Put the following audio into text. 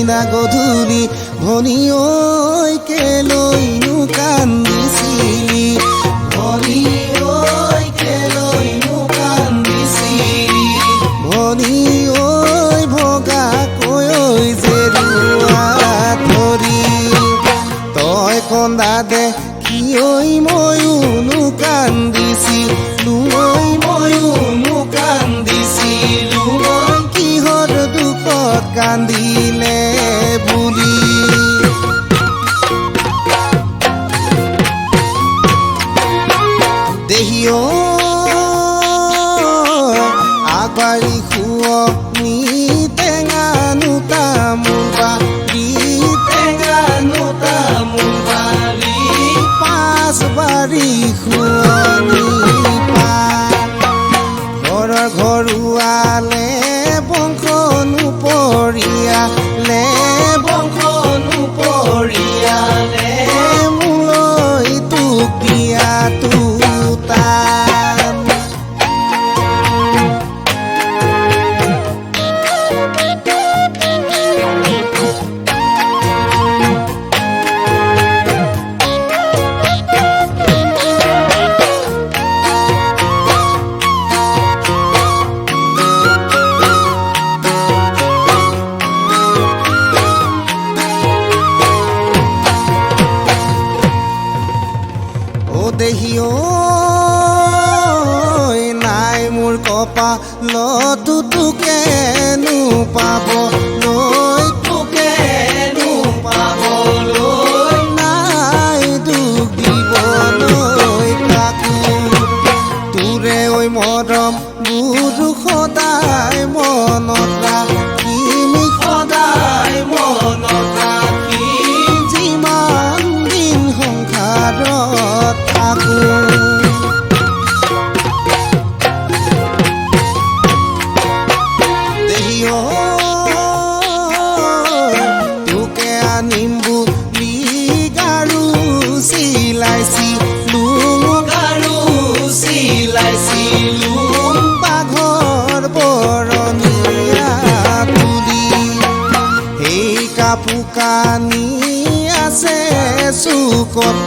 দিনা গধূলি ভনী ঐ কেলৈনো কান্দিছিলি ভনী ঐ কেলৈনো কান্দিছিলি ভনী ঐ ভগা কৈ যে ৰুৱা ধৰি তই কন্দা দে কি ঐ ময়োনো কান্দিছিলো ঐ ময়োনো কান্দিছিলো মই কিহৰ দুখত কান্দিলে বুলি দেহিও আগবাঢ়ি শুৱনি টেঙানো তামোল বাৰী টেঙানো তামোল বাৰী পাঁচ বাৰী শুৱনি ঘৰৰ ঘৰুৱালে বংশনো পৰিয়ালে বংশনো পৰিয়ালে মোলৈ তোক দিয়াতো টান দেহিও নাই মোৰ কপালতো তোকেনো পাবলৈ তোকেনো পাবলৈ নাই দুখ দিবলৈ কাকো তোৰে ঐ মৰম বুৰু সদায় মনত ৰাখিম সদায় মনত ৰাখিম যিমান দিন সংসাৰত দেহিও তোকে আনিম বুলি গাৰু চিলাইছিলো গাৰু চিলাইছিলো বাঘৰ বৰণীয়া তুলি সেই কাপোৰ কানি আছে চুকত